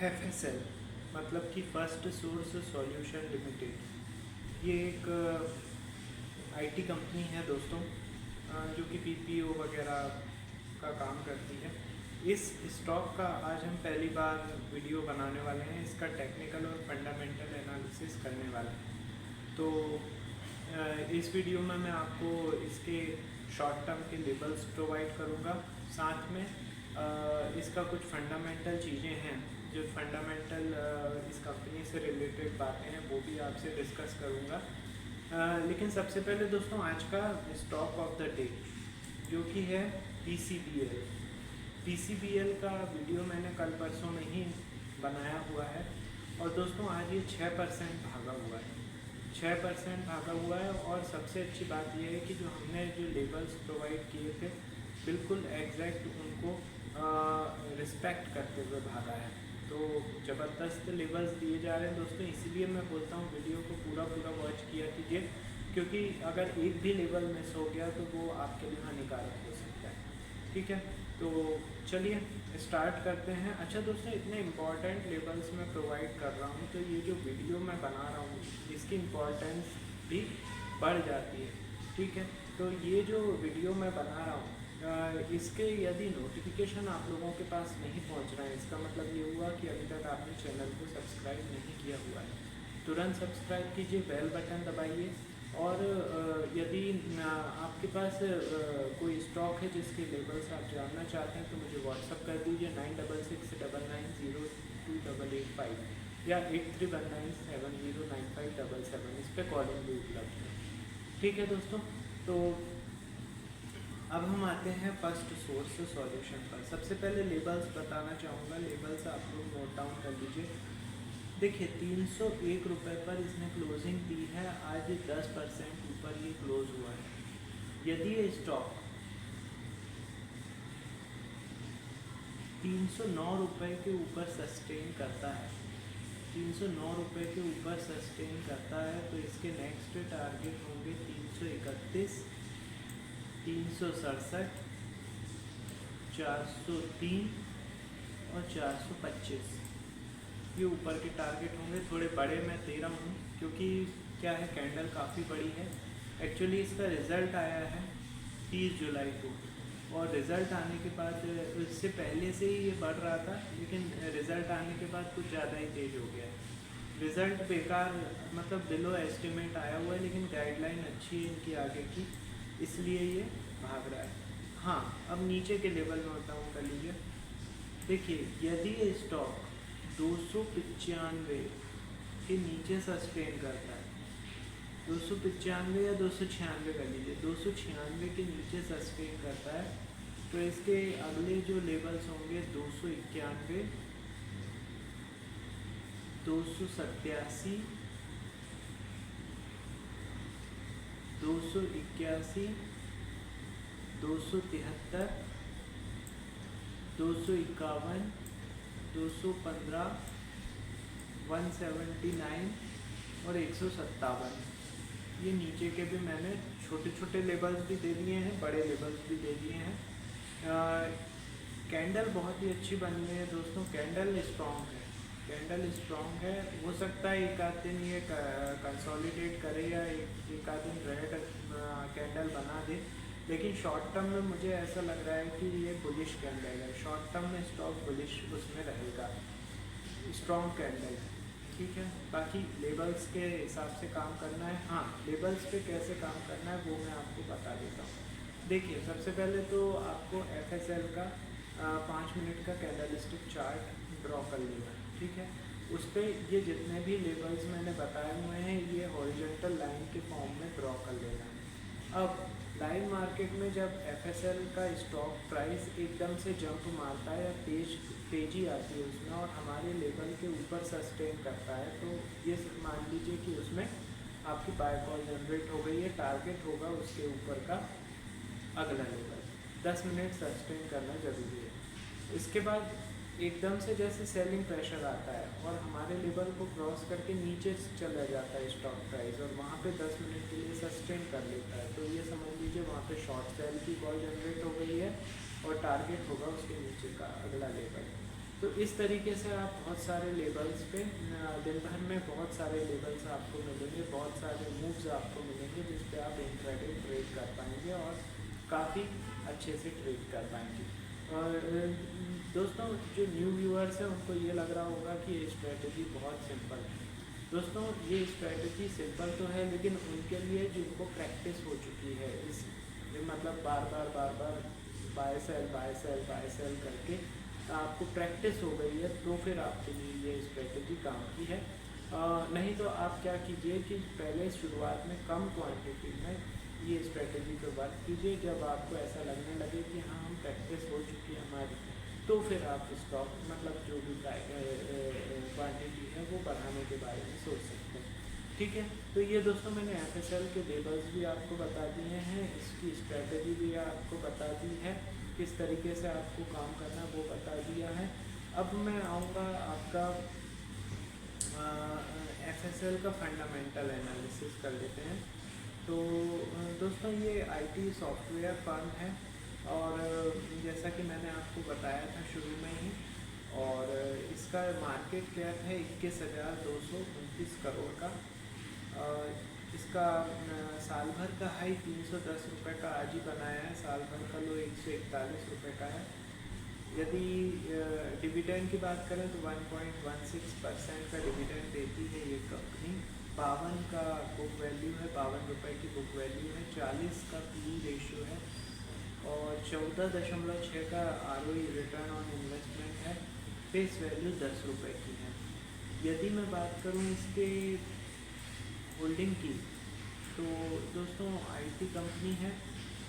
FSL मतलब कि first source solution limited, ये एक आईटी कंपनी है दोस्तों, जो कि पीपीओ वगैरह का काम करती है। इस स्टॉक का आज हम पहली बार वीडियो बनाने वाले हैं, इसका टेक्निकल और फंडामेंटल एनालिसिस करने वाले हैं। तो इस वीडियो में मैं आपको इसके शॉर्ट टर्म के लेबल्स प्रोवाइड करूँगा, साथ में इसका कुछ फंडामेंटल चीज़ें हैं, जो फंडामेंटल इस कंपनी से रिलेटेड बातें हैं वो भी आपसे डिस्कस करूँगा। लेकिन सबसे पहले दोस्तों आज का स्टॉक ऑफ द डे जो कि है पीसीबीएल का वीडियो मैंने कल परसों में ही बनाया हुआ है। और दोस्तों आज ये 6% भागा हुआ है, 6% भागा हुआ है। और सबसे अच्छी बात यह है कि जो हमने जो लेबल्स प्रोवाइड किए थे बिल्कुल एग्जैक्ट उनको रिस्पेक्ट करते हुए भागा है। तो ज़बरदस्त लेबल्स दिए जा रहे हैं दोस्तों, इसीलिए मैं बोलता हूँ वीडियो को पूरा वॉच किया कीजिए, क्योंकि अगर एक भी लेबल मिस हो गया तो वो आपके लिए हानिकारक हो सकता है। ठीक है, तो चलिए स्टार्ट करते हैं। अच्छा दोस्तों, इतने इम्पॉर्टेंट लेबल्स मैं प्रोवाइड कर रहा हूँ तो ये जो वीडियो मैं बना रहा हूँ इसकी इम्पॉर्टेंस भी बढ़ जाती है। ठीक है, तो ये जो वीडियो मैं बना रहा हूँ इसके यदि नोटिफिकेशन आप लोगों के पास नहीं पहुंच रहा है, इसका मतलब ये हुआ कि अभी तक आपने चैनल को सब्सक्राइब नहीं किया हुआ है। तुरंत सब्सक्राइब कीजिए, बेल बटन दबाइए। और यदि आपके पास कोई स्टॉक है जिसके लेबल्स आप जानना चाहते हैं तो मुझे व्हाट्सअप कर दीजिए 9669902885 या 8319709577। इस पर कॉलिंग भी उपलब्ध है। ठीक है दोस्तों, तो अब हम आते हैं फर्स्ट सोर्स सॉल्यूशन पर। सबसे पहले लेबल्स बताना चाहूँगा, लेबल्स आप लोग नोट डाउन कर लीजिए। देखिए 301 रुपये पर इसने क्लोजिंग दी है, आज 10% ऊपर ये क्लोज हुआ है। यदि ये स्टॉक 309 रुपये के ऊपर सस्टेन करता है, 309 रुपये के ऊपर सस्टेन करता है तो इसके नेक्स्ट टारगेट होंगे 331, 367, 403 और 425। ये ऊपर के टारगेट होंगे। थोड़े बड़े मैं दे रहा हूँ क्योंकि क्या है, कैंडल काफ़ी बड़ी है। एक्चुअली इसका रिज़ल्ट आया है 30 जुलाई को, और रिज़ल्ट आने के बाद इससे पहले से ही ये बढ़ रहा था, लेकिन रिज़ल्ट आने के बाद कुछ ज़्यादा ही तेज़ हो गया। रिज़ल्ट बेकार, मतलब बिलो एस्टिमेट आया हुआ है, लेकिन गाइडलाइन अच्छी है इनकी आगे की, इसलिए ये भाग रहा है। हाँ, अब नीचे के लेवल में बताऊँ कर लीजिए। देखिए यदि ये स्टॉक 295 के नीचे सस्टेन करता है, 295 या 296 कर लीजिए, 296 के नीचे सस्टेन करता है तो इसके अगले जो लेवल्स होंगे 291, 287, 281, 273, 251, 215, 179 और 157। ये नीचे के भी मैंने छोटे छोटे लेबल्स भी दे दिए हैं, बड़े लेबल्स भी दे दिए हैं। कैंडल बहुत ही अच्छी बनी है दोस्तों, कैंडल स्ट्रॉन्ग है, कैंडल स्ट्रॉन्ग है। हो सकता है एक आध दिन ये कंसोलिडेट करे या एक आध दिन रेड कैंडल बना दे, लेकिन शॉर्ट टर्म में मुझे ऐसा लग रहा है कि ये बुलिश कैंडल है। शॉर्ट टर्म में स्टॉक बुलिश उसमें रहेगा, स्ट्रॉन्ग कैंडल है। ठीक है, बाकी लेबल्स के हिसाब से काम करना है। हाँ, लेबल्स पे कैसे काम करना है वो मैं आपको बता देता हूँ। देखिए सबसे पहले तो आपको FSL का 5 मिनट का कैंडलस्टिक चार्ट ड्रॉ कर लेना है। ठीक है, उस पर ये जितने भी लेबल्स मैंने बताए हुए हैं ये हॉरिजॉन्टल लाइन के फॉर्म में ड्रॉ कर लेना है। अब लाइव मार्केट में जब FSL का स्टॉक प्राइस एकदम से जंप मारता है या तेज़ी आती है उसमें और हमारे लेवल के ऊपर सस्टेन करता है, तो ये मान लीजिए कि उसमें आपकी बाय कॉल जनरेट हो गई है। टारगेट होगा उसके ऊपर का अगला लेवल, 10 मिनट सस्टेन करना ज़रूरी है। इसके बाद एकदम से जैसे सेलिंग प्रेशर आता है और हमारे लेवल को क्रॉस करके नीचे चला जाता है स्टॉक प्राइस और वहाँ पे 10 मिनट के लिए सस्टेन कर लेता है, तो ये समझ लीजिए वहाँ पे शॉर्ट सेल की कॉल जनरेट हो गई है और टारगेट होगा उसके नीचे का अगला लेवल। तो इस तरीके से आप बहुत सारे लेबल्स पे दिन भर में बहुत सारे लेबल्स आपको मिलेंगे, बहुत सारे मूव्स आपको मिलेंगे जिस पे आप इंट्राडे ट्रेड कर पाएंगे और काफ़ी अच्छे से ट्रेड कर पाएंगे। और दोस्तों जो न्यू व्यूअर्स हैं उनको ये लग रहा होगा कि ये स्ट्रेटजी बहुत सिंपल है। दोस्तों ये स्ट्रेटजी सिंपल तो है, लेकिन उनके लिए जिनको प्रैक्टिस हो चुकी है इस मतलब बार बार बाय सेल करके आपको प्रैक्टिस हो गई है, तो फिर आपके लिए ये स्ट्रेटजी काम की है। नहीं तो आप क्या कीजिए कि पहले शुरुआत में कम क्वांटिटी में ये स्ट्रेटजी पे वर्क कीजिए। जब आपको ऐसा लगने लगे कि हाँ हम प्रैक्टिस हो चुकी है हमारी, तो फिर आप स्टॉक मतलब जो भी क्वांटिटी है वो बढ़ाने के बारे में सोच सकते हैं। ठीक है, तो ये दोस्तों मैंने FSL के लेबल्स भी आपको बता दिए हैं, इसकी स्ट्रेटजी भी आपको बता दी है, किस तरीके से आपको काम करना वो बता दिया है। अब मैं आऊँगा आपका FSL का फंडामेंटल एनालिसिस कर लेते हैं। तो दोस्तों ये IT सॉफ्टवेयर फर्म है और जैसा कि मैंने आपको बताया था शुरू में ही, और इसका मार्केट कैप है 21,229 करोड़ का। इसका साल भर का हाई 310 रुपये का आज ही बनाया है, साल भर का लो 141 रुपये का है। यदि डिविडेंड की बात करें तो 1.16% का डिविडेंड देती है ये कंपनी। 52 का बुक वैल्यू है, 52 रुपये की बुक वैल्यू है, 40 का PE रेशियो है और 14.6 का ROE रिटर्न ऑन इन्वेस्टमेंट है। फेस वैल्यू 10 रुपये की है। यदि मैं बात करूँ इसके होल्डिंग की, तो दोस्तों IT कंपनी है,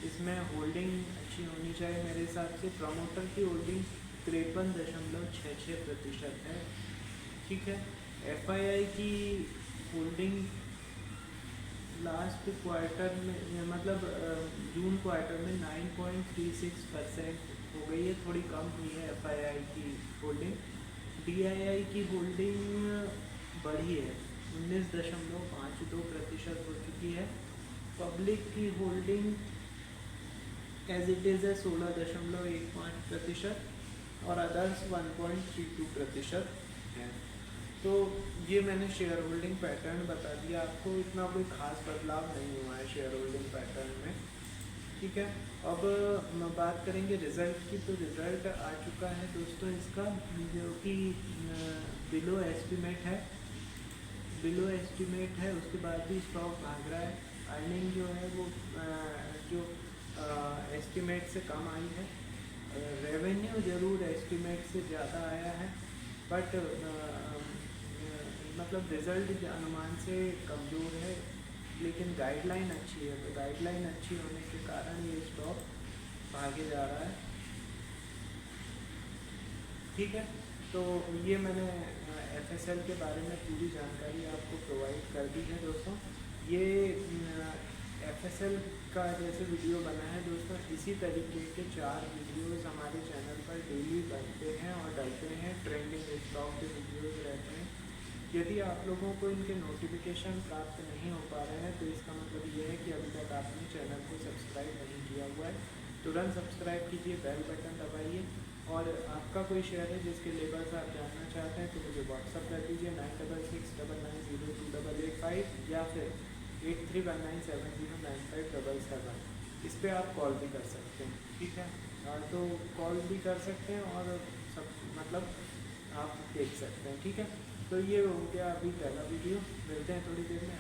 इसमें होल्डिंग अच्छी होनी चाहिए मेरे हिसाब से। प्रमोटर की होल्डिंग 53.66% है। ठीक है, FII की होल्डिंग लास्ट क्वार्टर में मतलब जून क्वार्टर में 9.36% हो गई है, थोड़ी कम हुई है FII की होल्डिंग। DII की होल्डिंग बढ़ी है, 19.52% हो चुकी है। पब्लिक की होल्डिंग एज इट इज़ है 16.15% और अदर्स 1.32% है। तो ये मैंने शेयर होल्डिंग पैटर्न बता दिया आपको, इतना कोई खास बदलाव नहीं हुआ है शेयर होल्डिंग पैटर्न में। ठीक है, अब बात करेंगे रिज़ल्ट की। तो रिज़ल्ट आ चुका है दोस्तों इसका, जो कि बिलो एस्टिमेट है, उसके बाद भी स्टॉक भाग रहा है। अर्निंग जो है वो जो एस्टिमेट से कम आई है। रेवेन्यू ज़रूर एस्टिमेट से ज़्यादा आया है, बट मतलब रिज़ल्ट अनुमान से कमज़ोर है, लेकिन गाइडलाइन अच्छी है। तो गाइडलाइन अच्छी होने के कारण ये स्टॉक भागे जा रहा है। ठीक है, तो ये मैंने FSL के बारे में पूरी जानकारी आपको प्रोवाइड कर दी है दोस्तों। ये FSL का जैसे वीडियो बना है दोस्तों, इसी तरीके के 4 वीडियोस हमारे चैनल पर डेली बनते हैं और डलते हैं। ट्रेंडिंग स्टॉक के वीडियोस रहते हैं। यदि आप लोगों को इनके नोटिफिकेशन प्राप्त नहीं हो पा रहे हैं, तो इसका मतलब ये है कि अभी तक आपने चैनल को सब्सक्राइब नहीं किया हुआ है। तुरंत सब्सक्राइब कीजिए, बेल बटन दबाइए, और आपका कोई शेयर है जिसके लेवल्स आप जानना चाहते हैं तो मुझे व्हाट्सअप कर दीजिए 9669902885 या फिर 8319709577। इस पर आप कॉल भी कर सकते हैं। ठीक है, तो कॉल भी कर सकते हैं और सब मतलब आप देख सकते हैं। ठीक है, तो ये हो गया अभी पहला वीडियो। मिलते हैं थोड़ी देर में।